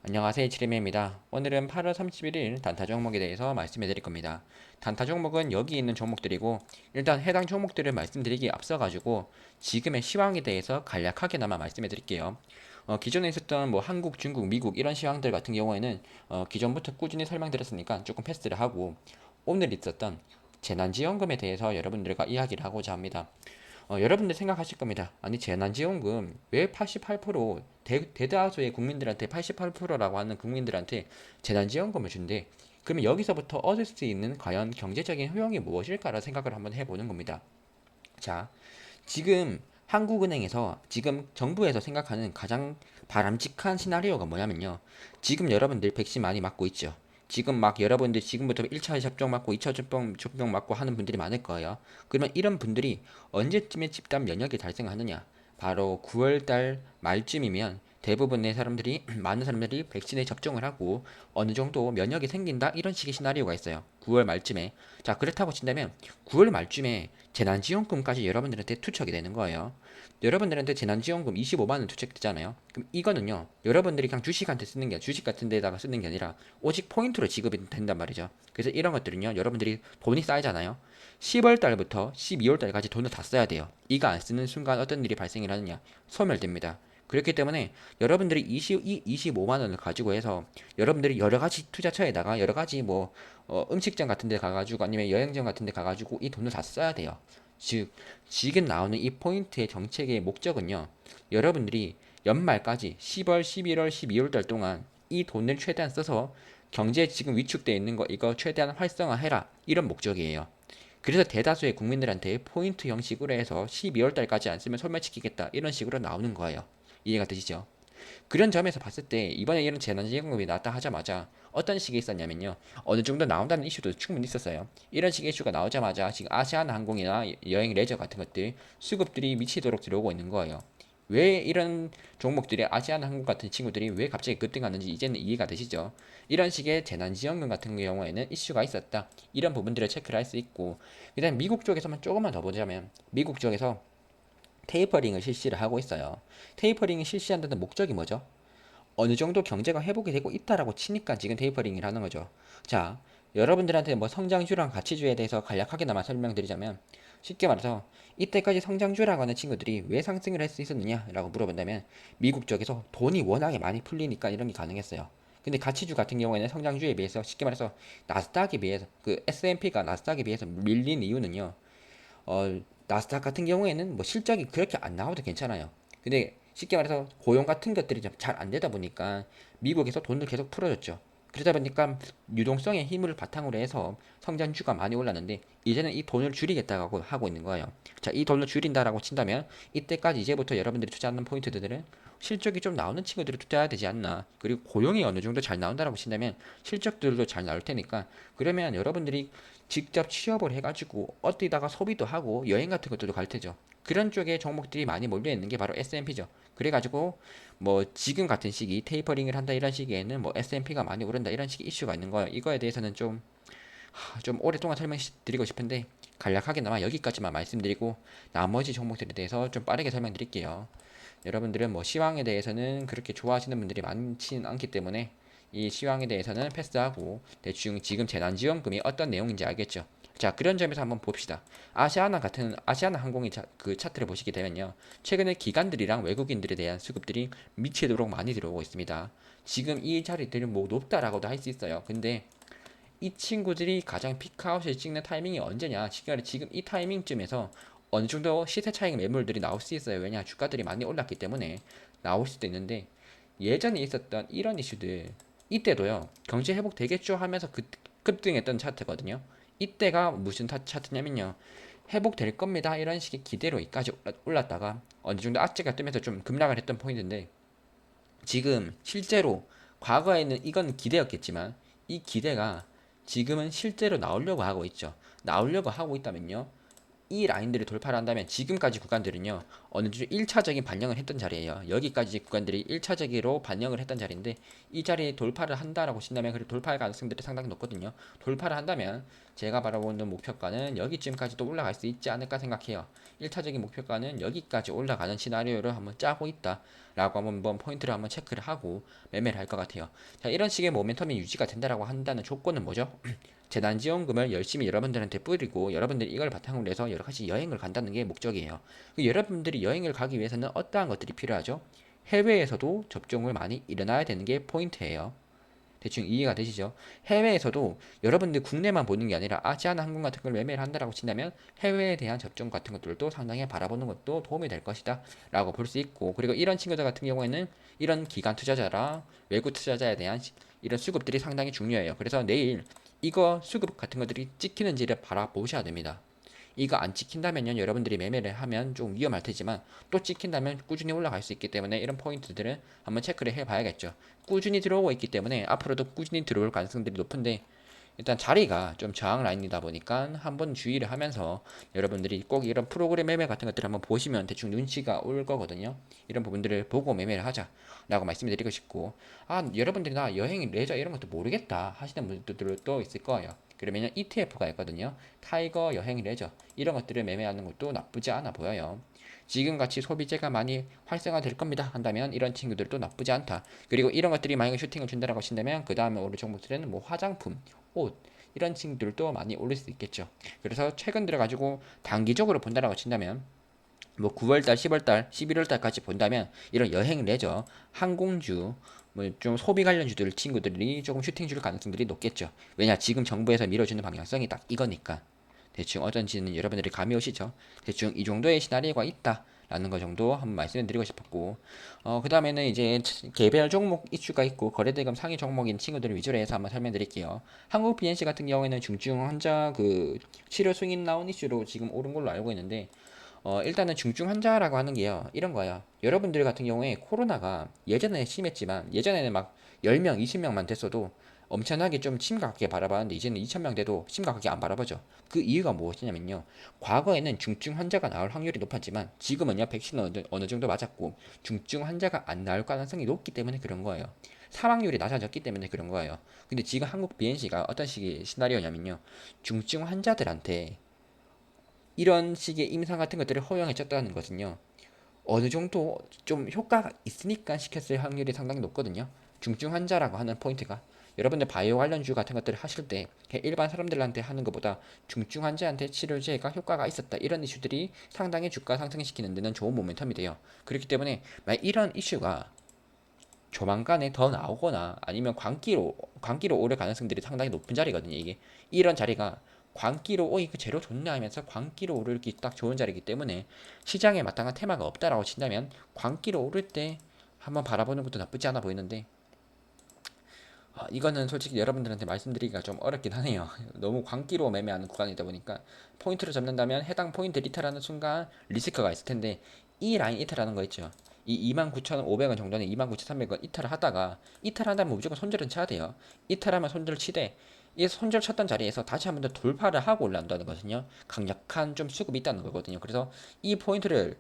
안녕하세요, 지리매입니다. 오늘은 8월 31일 단타 종목에 대해서 말씀해 드릴 겁니다. 단타 종목은 여기 있는 종목들이고 일단 해당 종목들을 말씀드리기에 앞서가지고 지금의 시황에 대해서 간략하게나마 말씀해 드릴게요. 기존에 있었던 뭐 한국, 중국, 미국 이런 시황들 같은 경우에는 기존부터 꾸준히 설명드렸으니까 조금 패스를 하고 오늘 있었던 재난지원금에 대해서 여러분들과 이야기를 하고자 합니다. 여러분들 생각하실 겁니다. 아니 재난지원금 왜 88% 대다수의 국민들한테 88%라고 하는 국민들한테 재난지원금을 준대. 그러면 여기서부터 얻을 수 있는 과연 경제적인 효용이 무엇일까라 생각을 한번 해보는 겁니다. 자, 지금 한국은행에서 지금 정부에서 생각하는 가장 바람직한 시나리오가 뭐냐면요. 지금 여러분들 백신 많이 맞고 있죠. 지금 막 여러분들 지금부터 1차 접종 맞고 2차 접종 맞고 하는 분들이 많을 거예요. 그러면 이런 분들이 언제쯤에 집단 면역이 달성하느냐? 바로 9월달 말쯤이면 대부분의 사람들이 많은 사람들이 백신에 접종을 하고 어느 정도 면역이 생긴다 이런 식의 시나리오가 있어요. 9월 말쯤에. 자, 그렇다고 친다면 9월 말쯤에 재난지원금까지 여러분들한테 투척이 되는 거예요. 여러분들한테 재난지원금 25만 원 투척되잖아요. 그럼 이거는요, 여러분들이 그냥 주식한테 쓰는 게 주식 같은 데다가 쓰는 게 아니라 오직 포인트로 지급이 된단 말이죠. 그래서 이런 것들은요, 여러분들이 돈이 쌓이잖아요. 10월 달부터 12월 달까지 돈을 다 써야 돼요. 이거 안 쓰는 순간 어떤 일이 발생을 하느냐? 소멸됩니다. 그렇기 때문에 여러분들이 25만 원을 가지고 해서 여러분들이 여러 가지 투자처에다가 여러 가지 뭐 음식점 같은 데 가가지고 아니면 여행점 같은 데 가가지고 이 돈을 다 써야 돼요. 즉, 지금 나오는 이 포인트의 정책의 목적은요. 여러분들이 연말까지 10월, 11월, 12월 달 동안 이 돈을 최대한 써서 경제에 지금 위축되어 있는 거 이거 최대한 활성화해라. 이런 목적이에요. 그래서 대다수의 국민들한테 포인트 형식으로 해서 12월 달까지 안 쓰면 소멸시키겠다. 이런 식으로 나오는 거예요. 이해가 되시죠? 그런 점에서 봤을 때 이번에 이런 재난지원금이 나왔다 하자마자 어떤 식이 있었냐면요. 어느 정도 나온다는 이슈도 충분히 있었어요. 이런 식의 이슈가 나오자마자 지금 아시아나항공이나 여행 레저 같은 것들 수급들이 미치도록 들어오고 있는 거예요. 왜 이런 종목들이 아시아나항공 같은 친구들이 왜 갑자기 급등하는지 이제는 이해가 되시죠? 이런 식의 재난지원금 같은 경우에는 이슈가 있었다. 이런 부분들을 체크를 할 수 있고 그다음 미국 쪽에서만 조금만 더 보자면 미국 쪽에서 테이퍼링을 실시를 하고 있어요. 테이퍼링을 실시한다는 목적이 뭐죠? 어느 정도 경제가 회복이 되고 있다라고 치니까 지금 테이퍼링을 하는 거죠. 자, 여러분들한테 뭐 성장주랑 가치주에 대해서 간략하게나마 설명드리자면 쉽게 말해서 이때까지 성장주라고 하는 친구들이 왜 상승을 할 수 있었느냐라고 물어본다면 미국 쪽에서 돈이 워낙에 많이 풀리니까 이런 게 가능했어요. 근데 가치주 같은 경우에는 성장주에 비해서 쉽게 말해서 나스닥에 비해서 그 S&P가 나스닥에 비해서 밀린 이유는요. 나스닥 같은 경우에는 뭐 실적이 그렇게 안 나와도 괜찮아요. 근데 쉽게 말해서 고용 같은 것들이 잘 안 되다 보니까 미국에서 돈을 계속 풀어줬죠. 그러다 보니까 유동성의 힘을 바탕으로 해서 성장주가 많이 올랐는데 이제는 이 돈을 줄이겠다고 하고 있는 거예요. 자, 이 돈을 줄인다라고 친다면 이때까지 이제부터 여러분들이 투자하는 포인트들은 실적이 좀 나오는 친구들을 투자해야 되지 않나. 그리고 고용이 어느 정도 잘 나온다라고 친다면 실적들도 잘 나올 테니까 그러면 여러분들이 직접 취업을 해가지고 어디다가 소비도 하고 여행 같은 것들도 갈 테죠. 그런 쪽에 종목들이 많이 몰려 있는 게 바로 S&P죠. 그래가지고 뭐 지금 같은 시기 테이퍼링을 한다 이런 시기에는 뭐 S&P가 많이 오른다 이런 식의 이슈가 있는 거예요. 이거에 대해서는 좀 오랫동안 설명드리고 싶은데 간략하게나마 여기까지만 말씀드리고 나머지 종목들에 대해서 좀 빠르게 설명드릴게요. 여러분들은 뭐 시황에 대해서는 그렇게 좋아하시는 분들이 많지는 않기 때문에 이 시황에 대해서는 패스하고 대충 지금 재난지원금이 어떤 내용인지 알겠죠. 자, 그런 점에서 한번 봅시다. 아시아나 항공의 그 차트를 보시게 되면요. 최근에 기관들이랑 외국인들에 대한 수급들이 미치도록 많이 들어오고 있습니다. 지금 이 자리들은 뭐 높다라고도 할 수 있어요. 근데 이 친구들이 가장 피크아웃을 찍는 타이밍이 언제냐? 지금 이 타이밍쯤에서 어느 정도 시세 차익 매물들이 나올 수 있어요. 왜냐? 주가들이 많이 올랐기 때문에 나올 수도 있는데 예전에 있었던 이런 이슈들 이때도요. 경제 회복 되겠죠 하면서 급등했던 차트거든요. 이때가 무슨 차트냐면요. 회복될 겁니다. 이런 식의 기대로 이까지 올랐다가 어느 정도 악재가 뜨면서 좀 급락을 했던 포인트인데 지금 실제로 과거에는 이건 기대였겠지만 이 기대가 지금은 실제로 나오려고 하고 있죠. 나오려고 하고 있다면요. 이 라인들을 돌파를 한다면 지금까지 구간들은요 어느 정도 1차적인 반영을 했던 자리예요. 여기까지 구간들이 1차적으로 반영을 했던 자리인데 이 자리에 돌파를 한다라고 친다면 그리고 돌파할 가능성들이 상당히 높거든요. 돌파를 한다면 제가 바라보는 목표가는 여기쯤까지도 올라갈 수 있지 않을까 생각해요. 1차적인 목표가는 여기까지 올라가는 시나리오를 한번 짜고 있다 라고 한번 포인트를 한번 체크를 하고 매매를 할 것 같아요. 자, 이런 식의 모멘텀이 유지가 된다라고 한다는 조건은 뭐죠? 재난지원금을 열심히 여러분들한테 뿌리고 여러분들이 이걸 바탕으로 해서 여러가지 여행을 간다는 게 목적이에요. 여러분들이 여행을 가기 위해서는 어떠한 것들이 필요하죠? 해외에서도 접종을 많이 일어나야 되는 게 포인트예요. 대충 이해가 되시죠? 해외에서도 여러분들 국내만 보는 게 아니라 아시아나 항공 같은 걸 매매를 한다라고 친다면 해외에 대한 접종 같은 것들도 상당히 바라보는 것도 도움이 될 것이다 라고 볼 수 있고, 그리고 이런 친구들 같은 경우에는 이런 기관 투자자랑 외국 투자자에 대한 이런 수급들이 상당히 중요해요. 그래서 내일 이거 수급 같은 것들이 찍히는지를 바라보셔야 됩니다. 이거 안 찍힌다면요 여러분들이 매매를 하면 좀 위험할 테지만 또 찍힌다면 꾸준히 올라갈 수 있기 때문에 이런 포인트들은 한번 체크를 해 봐야겠죠. 꾸준히 들어오고 있기 때문에 앞으로도 꾸준히 들어올 가능성들이 높은데 일단 자리가 좀 저항 라인이다 보니까 한번 주의를 하면서 여러분들이 꼭 이런 프로그램 매매 같은 것들을 한번 보시면 대충 눈치가 올 거거든요. 이런 부분들을 보고 매매를 하자라고 말씀드리고 싶고, 아 여러분들이 나 여행 레저 이런 것도 모르겠다 하시는 분들도 있을 거예요. 그러면 ETF가 있거든요. 타이거 여행 레저 이런 것들을 매매하는 것도 나쁘지 않아 보여요. 지금같이 소비재가 많이 활성화될 겁니다 한다면 이런 친구들도 나쁘지 않다. 그리고 이런 것들이 만약에 슈팅을 준다라고 하신다면 그 다음에 오를 종목들은 뭐 화장품, 옷 이런 친구들도 많이 올릴 수 있겠죠. 그래서 최근 들어가지고 단기적으로 본다라고 친다면 뭐 9월달, 10월달, 11월달까지 본다면 이런 여행 레저, 항공주, 뭐 좀 소비 관련주들 친구들이 조금 슈팅 줄 가능성들이 높겠죠. 왜냐 지금 정부에서 밀어주는 방향성이 딱 이거니까. 대충 어떤지는 여러분들이 감이 오시죠. 대충 이 정도의 시나리오가 있다 라는 거 정도 한번 말씀을 드리고 싶었고, 그 다음에는 이제 개별 종목 이슈가 있고 거래대금 상위 종목인 친구들을 위주로 해서 한번 설명드릴게요. 한국 BNC 같은 경우에는 중증 환자 그 치료 승인 나온 이슈로 지금 오른 걸로 알고 있는데, 일단은 중증 환자라고 하는 게요 이런 거예요. 여러분들 같은 경우에 코로나가 예전에 심했지만 예전에는 막 10명, 20명만 됐어도 엄청나게 좀 심각하게 바라봤는데 이제는 2,000명 돼도 심각하게 안 바라보죠. 그 이유가 무엇이냐면요, 과거에는 중증 환자가 나올 확률이 높았지만 지금은요 백신 어느 정도 맞았고 중증 환자가 안 나올 가능성이 높기 때문에 그런 거예요. 사망률이 낮아졌기 때문에 그런 거예요. 근데 지금 한국 BNC가 어떤 식의 시나리오냐면요, 중증 환자들한테 이런 식의 임상 같은 것들을 허용해 줬다는 것은요 어느 정도 좀 효과가 있으니까 시켰을 확률이 상당히 높거든요. 중증 환자라고 하는 포인트가 여러분들 바이오 관련주 같은 것들을 하실 때 일반 사람들한테 하는 것보다 중증 환자한테 치료제가 효과가 있었다 이런 이슈들이 상당히 주가 상승시키는 데는 좋은 모멘텀이 돼요. 그렇기 때문에 만약 이런 이슈가 조만간에 더 나오거나 아니면 광기로 오를 가능성들이 상당히 높은 자리거든요. 이게 이런 자리가 광기로 이거 재료 좋네 하면서 광기로 오르기 딱 좋은 자리이기 때문에 시장에 마땅한 테마가 없다라고 친다면 광기로 오를 때 한번 바라보는 것도 나쁘지 않아 보이는데, 이거는 솔직히 여러분들한테 말씀드리기가 좀 어렵긴 하네요. 너무 광기로 매매하는 구간이다 보니까 포인트를 잡는다면 해당 포인트 리터라는 순간 리스크가 있을 텐데, 이 라인 이탈하는 거 있죠. 이 29,500원 정도는 29,300원 이탈을 하다가 이탈한다면 무조건 손절은 쳐야 돼요. 이탈하면 손절 치되 이 손절 쳤던 자리에서 다시 한 번 더 돌파를 하고 올라온다는 것은요 강력한 좀 수급이 있다는 거거든요. 그래서 이 포인트를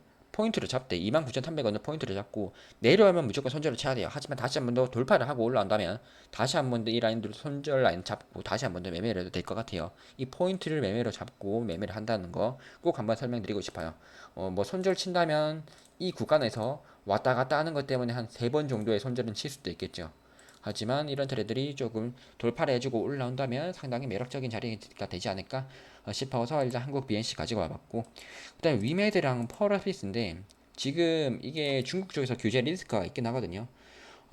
잡되 29,300원을 포인트를 잡고 내려오면 무조건 손절을 쳐야 돼요. 하지만 다시 한 번 더 돌파를 하고 올라온다면 다시 한 번 더 이 라인들 손절 라인 잡고 다시 한 번 더 매매를 해도 될 것 같아요. 이 포인트를 매매로 잡고 매매를 한다는 거 꼭 한번 설명드리고 싶어요. 뭐 손절 친다면 이 구간에서 왔다 갔다 하는 것 때문에 한 3번 정도의 손절은 칠 수도 있겠죠. 하지만 이런 트레들이 조금 돌파를 해주고 올라온다면 상당히 매력적인 자리가 되지 않을까 싶어서 일단 한국 BNC 가지고 와봤고, 그다음에 위메드랑 펄어피스인데 지금 이게 중국 쪽에서 규제 리스크가 있긴 하거든요.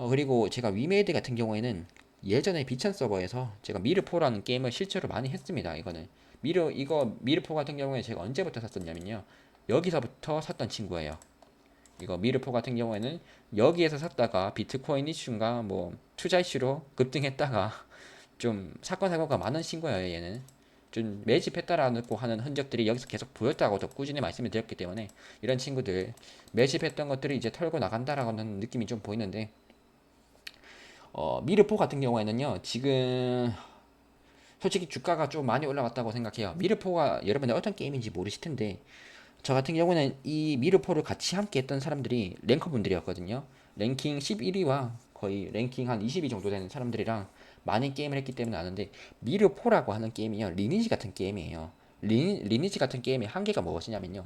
그리고 제가 위메드 같은 경우에는 예전에 비천 서버에서 제가 미르포라는 게임을 실제로 많이 했습니다. 이거는 미르포 같은 경우에 제가 언제부터 샀었냐면요, 여기서부터 샀던 친구예요. 이거 미르포 같은 경우에는 여기에서 샀다가 비트코인 이슈인가 뭐 투자 이슈로 급등했다가 좀 사건 사고가 많은 친구예요. 얘는 좀 매집했다라고 하는 흔적들이 여기서 계속 보였다고도 꾸준히 말씀을 드렸기 때문에 이런 친구들 매집했던 것들이 이제 털고 나간다라는 느낌이 좀 보이는데, 미르포 같은 경우에는요 지금 솔직히 주가가 좀 많이 올라갔다고 생각해요. 미르포가 여러분들 어떤 게임인지 모르실 텐데 저 같은 경우는 이 미르포를 같이 함께 했던 사람들이 랭커분들이었거든요. 랭킹 11위와 거의 랭킹 한 20위 정도 되는 사람들이랑 많이 게임을 했기 때문에 아는데 미르포라고 하는 게임이요. 리니지 같은 게임이에요. 리니지 같은 게임의 한계가 무엇이냐면요.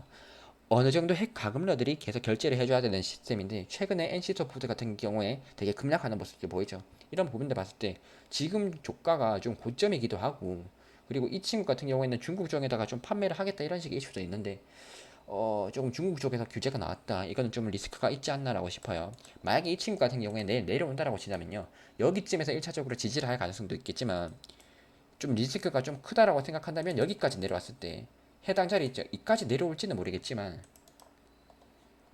어느 정도 핵 가금러들이 계속 결제를 해줘야 되는 시스템인데 최근에 NC소프트 같은 경우에 되게 급락하는 모습이 보이죠. 이런 부분들 봤을 때 지금 조가가 좀 고점이기도 하고 그리고 이 친구 같은 경우에는 중국 쪽에다가 좀 판매를 하겠다 이런 식의 이슈도 있는데 조금 중국 쪽에서 규제가 나왔다. 이거는 좀 리스크가 있지 않나라고 싶어요. 만약에 이 친구 같은 경우에 내일 내려온다라고 치자면요. 여기쯤에서 1차적으로 지지를 할 가능성도 있겠지만 좀 리스크가 좀 크다라고 생각한다면 여기까지 내려왔을 때 해당 자리 있죠. 이까지 내려올지는 모르겠지만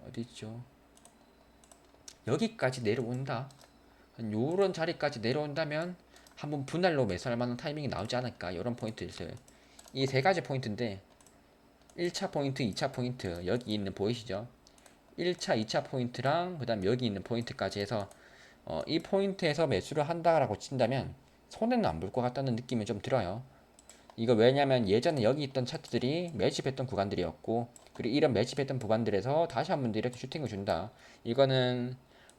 어디 있죠? 여기까지 내려온다. 한 요런 자리까지 내려온다면 한번 분할로 매수할 만한 타이밍이 나오지 않을까 이런 포인트를 이 세 가지 포인트인데 1차 포인트, 2차 포인트 여기 있는 보이시죠? 1차, 2차 포인트랑 그 다음 여기 있는 포인트까지 해서 이 포인트에서 매수를 한다라고 친다면 손해는 안 볼 것 같다는 느낌이 좀 들어요. 이거 왜냐면 예전에 여기 있던 차트들이 매집했던 구간들이었고 그리고 이런 매집했던 구간들에서 다시 한 번 더 이렇게 슈팅을 준다. 이거는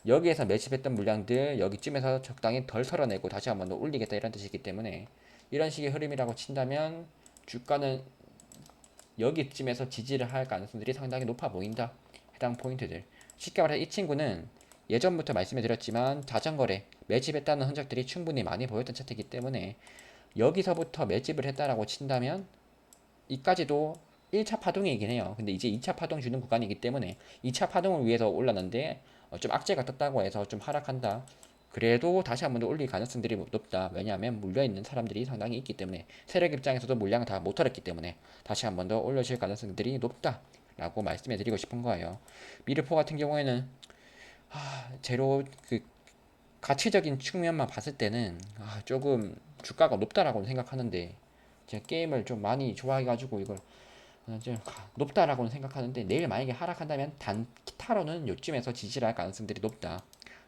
여기에서 매집했던 물량들 여기쯤에서 적당히 덜 털어내고 다시 한 번 더 올리겠다 이런 뜻이기 때문에 이런 식의 흐름이라고 친다면 주가는 여기쯤에서 지지를 할 가능성들이 상당히 높아 보인다. 해당 포인트들. 쉽게 말해 이 친구는 예전부터 말씀해 드렸지만 자전거래 매집했다는 흔적들이 충분히 많이 보였던 차트이기 때문에 여기서부터 매집을 했다라고 친다면 이까지도 1차 파동이긴 해요. 근데 이제 2차 파동 주는 구간이기 때문에 2차 파동을 위해서 올랐는데 좀 악재가 떴다고 해서 좀 하락한다. 그래도 다시 한 번 더 올릴 가능성들이 높다. 왜냐하면 물려있는 사람들이 상당히 있기 때문에 세력 입장에서도 물량을 다 못 털었기 때문에 다시 한 번 더 올려질 가능성들이 높다. 라고 말씀해 드리고 싶은 거예요. 미르포 같은 경우에는 제로 그 가치적인 측면만 봤을 때는 조금 주가가 높다라고 생각하는데 제가 게임을 좀 많이 좋아해가지고 이걸 좀 높다라고는 생각하는데 내일 만약에 하락한다면 단타로는 요쯤에서 지지를 할 가능성들이 높다.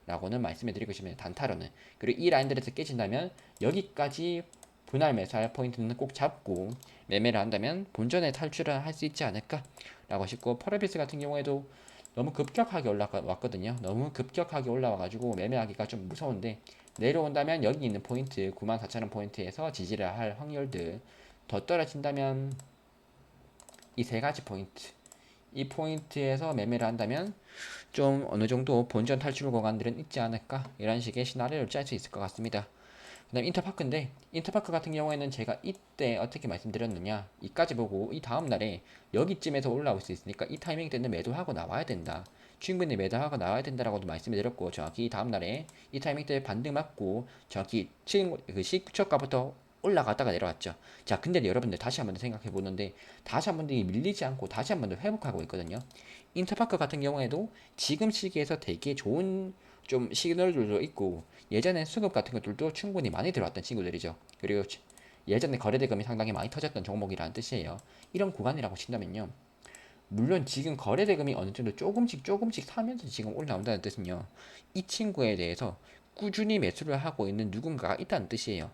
라고는 말씀해 드리고 싶습니다. 단타로는. 그리고 이 라인들에서 깨진다면 여기까지 분할 매수할 포인트는 꼭 잡고 매매를 한다면 본전에 탈출을 할 수 있지 않을까 라고 싶고 퍼레비스 같은 경우에도 너무 급격하게 올라왔거든요. 너무 급격하게 올라와가지고 매매하기가 좀 무서운데 내려온다면 여기 있는 포인트 94,000원 포인트에서 지지를 할 확률들 더 떨어진다면 이 세 가지 포인트 이 포인트에서 매매를 한다면 좀 어느 정도 본전 탈출 구간들은 있지 않을까 이런 식의 시나리오를 짤 수 있을 것 같습니다. 그 다음 인터파크인데 인터파크 같은 경우에는 제가 이때 어떻게 말씀드렸느냐 이까지 보고 이 다음날에 여기쯤에서 올라올 수 있으니까 이 타이밍 때는 매도하고 나와야 된다. 충분히 매도하고 나와야 된다라고도 말씀을 드렸고 정확히 이 다음날에 이 타이밍 때 반등 맞고 정확히 그 시초가부터 올라갔다가 내려왔죠. 자, 근데 여러분들 다시 한번 생각해 보는데 다시 한번 더 밀리지 않고 다시 한번 더 회복하고 있거든요. 인터파크 같은 경우에도 지금 시기에서 되게 좋은 좀 시그널들도 있고 예전에 수급 같은 것들도 충분히 많이 들어왔던 친구들이죠. 그리고 예전에 거래대금이 상당히 많이 터졌던 종목이라는 뜻이에요. 이런 구간이라고 친다면요. 물론 지금 거래대금이 어느 정도 조금씩 조금씩 사면서 지금 올라온다는 뜻은요. 이 친구에 대해서 꾸준히 매수를 하고 있는 누군가가 있다는 뜻이에요.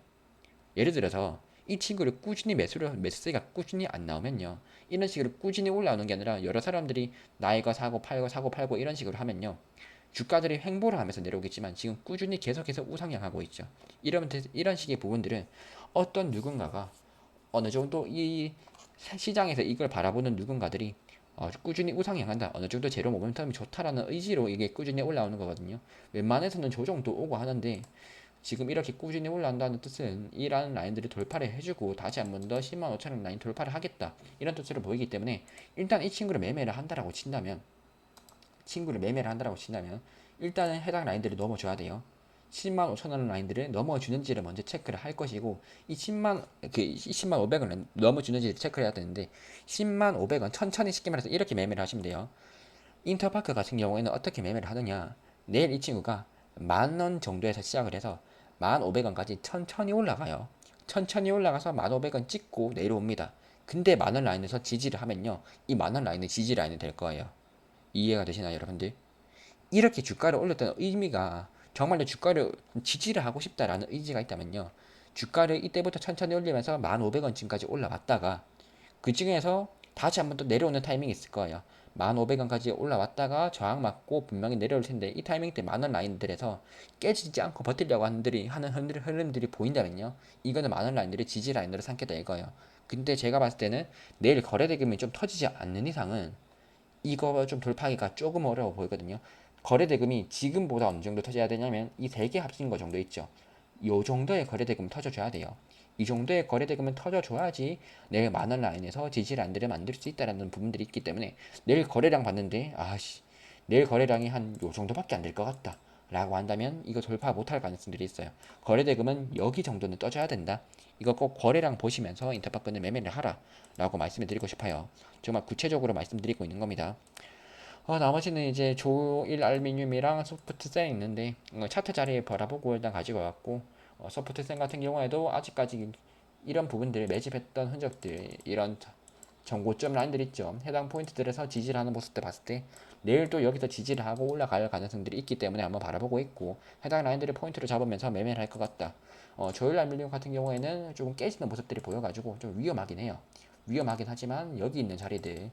예를 들어서 이 친구를 꾸준히 매수세가 꾸준히 안 나오면요. 이런 식으로 꾸준히 올라오는 게 아니라 여러 사람들이 나의 거 사고 팔고 사고 팔고 이런 식으로 하면요. 주가들이 횡보를 하면서 내려오겠지만 지금 꾸준히 계속해서 우상향하고 있죠. 이런 식의 부분들은 어떤 누군가가 어느 정도 이 시장에서 이걸 바라보는 누군가들이 꾸준히 우상향한다. 어느 정도 제로 모멘텀이 좋다라는 의지로 이게 꾸준히 올라오는 거거든요. 웬만해서는 조정도 오고 하는데 지금 이렇게 꾸준히 올라온다는 뜻은 이라는 라인들을 돌파를 해주고 다시 한 번 더 10만 5천원 라인 돌파를 하겠다. 이런 뜻으로 보이기 때문에 일단 이 친구를 매매를 한다라고 친다면 일단은 해당 라인들이 넘어줘야 돼요. 10만 5천원 라인들을 넘어주는지를 먼저 체크를 할 것이고 이 10만 500원 넘어주는지를 체크를 해야 되는데 10만 500원 천천히 쉽게 말해서 이렇게 매매를 하시면 돼요. 인터파크 같은 경우에는 어떻게 매매를 하느냐 내일 이 친구가 10,000원 정도에서 시작을 해서 1,500원까지 천천히 올라가요. 천천히 올라가서 1,500원 찍고 내려옵니다. 근데 만원 라인에서 지지를 하면요. 이 만원 라인은 지지 라인이 될 거예요. 이해가 되시나요, 여러분들? 이렇게 주가를 올렸다는 의미가 정말로 주가를 지지를 하고 싶다라는 의지가 있다면요. 주가를 이때부터 천천히 올리면서 1,500원쯤까지 올라왔다가 그 중에서 다시 한번 또 내려오는 타이밍이 있을 거예요. 1,500원까지 올라왔다가 저항 맞고 분명히 내려올 텐데 이 타이밍 때 만원 라인들에서 깨지지 않고 버티려고 하는 흐름들이 보인다면요. 이거는 만원 라인들이 지지 라인으로 삼겠다 이거예요. 근데 제가 봤을 때는 내일 거래 대금이 좀 터지지 않는 이상은 이거 좀 돌파하기가 조금 어려워 보이거든요. 거래 대금이 지금보다 어느 정도 터져야 되냐면 이 세 개 합친 거 정도 있죠. 요 정도의 거래 대금 터져줘야 돼요. 이 정도의 거래 대금은 터져줘야지 내일 만원 라인에서 지지 라인들을 만들 수 있다라는 부분들이 있기 때문에 내일 거래량 봤는데 아씨 내일 거래량이 한 요 정도밖에 안 될 것 같다 라고 한다면 이거 돌파 못할 가능성들이 있어요. 거래 대금은 여기 정도는 떠줘야 된다. 이거 꼭 거래량 보시면서 인터파크는 매매를 하라 라고 말씀을 드리고 싶어요. 정말 구체적으로 말씀드리고 있는 겁니다. 나머지는 이제 조일 알루미늄이랑 소프트셀 있는데 차트 자리에 바라보고 일단 가지고 왔고 소프트셀 같은 경우에도 아직까지 이런 부분들 매집했던 흔적들 이런 정고점 라인들 있죠. 해당 포인트들에서 지지를 하는 모습들 봤을 때 내일 또 여기서 지지를 하고 올라갈 가능성들이 있기 때문에 한번 바라보고 있고 해당 라인들을 포인트로 잡으면서 매매를 할 것 같다. 조일 알루미늄 같은 경우에는 조금 깨지는 모습들이 보여가지고 좀 위험하긴 해요. 위험하긴 하지만 여기 있는 자리들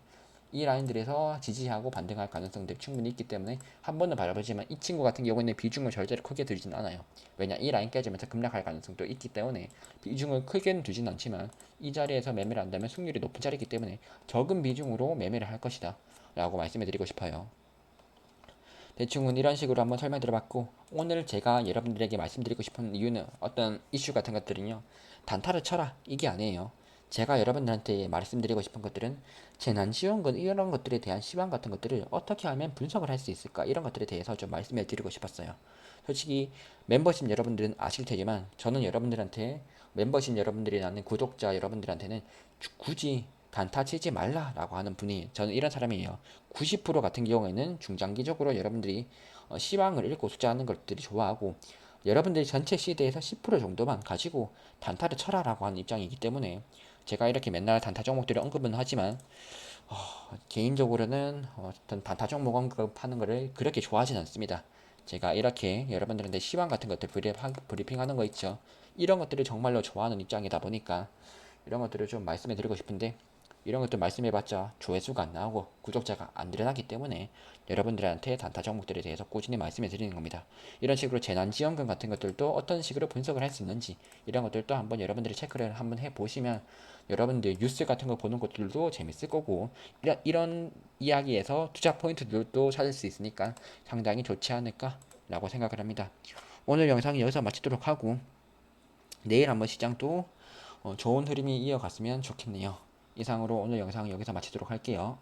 이 라인들에서 지지하고 반등할 가능성들이 충분히 있기 때문에 한 번은 바라보지만 이 친구 같은 경우에는 비중을 절대로 크게 두진 않아요. 왜냐 이 라인 깨지면서 급락할 가능성도 있기 때문에 비중을 크게는 두진 않지만 이 자리에서 매매를 한다면 승률이 높은 자리이기 때문에 적은 비중으로 매매를 할 것이다 라고 말씀을 드리고 싶어요. 대충은 이런 식으로 한번 설명드려봤고 오늘 제가 여러분들에게 말씀드리고 싶은 이유는 어떤 이슈 같은 것들은요 단타를 쳐라 이게 아니에요. 제가 여러분들한테 말씀드리고 싶은 것들은 재난지원금 이런 것들에 대한 시황 같은 것들을 어떻게 하면 분석을 할 수 있을까 이런 것들에 대해서 좀 말씀을 드리고 싶었어요. 솔직히 멤버십 여러분들은 아실 테지만 저는 여러분들한테 멤버십 여러분들이라는 구독자 여러분들한테는 굳이 단타 치지 말라라고 하는 분이 저는 이런 사람이에요. 90% 같은 경우에는 중장기적으로 여러분들이 시황을 읽고 숫자하는 것들이 좋아하고 여러분들이 전체 시대에서 10% 정도만 가지고 단타를 쳐라라고 하는 입장이기 때문에 제가 이렇게 맨날 단타 종목들을 언급은 하지만 개인적으로는 어떤 단타 종목 언급하는 거를 그렇게 좋아하진 않습니다. 제가 이렇게 여러분들한테 시황 같은 것들 브리핑하는 거 있죠. 이런 것들을 정말로 좋아하는 입장이다 보니까 이런 것들을 좀 말씀해 드리고 싶은데 이런 것들 말씀해봤자 조회수가 안 나오고 구독자가 안 늘어나기 때문에 여러분들한테 단타 종목들에 대해서 꾸준히 말씀해 드리는 겁니다. 이런 식으로 재난지원금 같은 것들도 어떤 식으로 분석을 할 수 있는지 이런 것들도 한번 여러분들이 체크를 한번 해보시면 여러분들 뉴스 같은 거 보는 것들도 재밌을 거고 이런 이야기에서 투자 포인트들도 찾을 수 있으니까 상당히 좋지 않을까 라고 생각을 합니다. 오늘 영상 여기서 마치도록 하고 내일 한번 시장도 좋은 흐름이 이어갔으면 좋겠네요. 이상으로 오늘 영상 여기서 마치도록 할게요.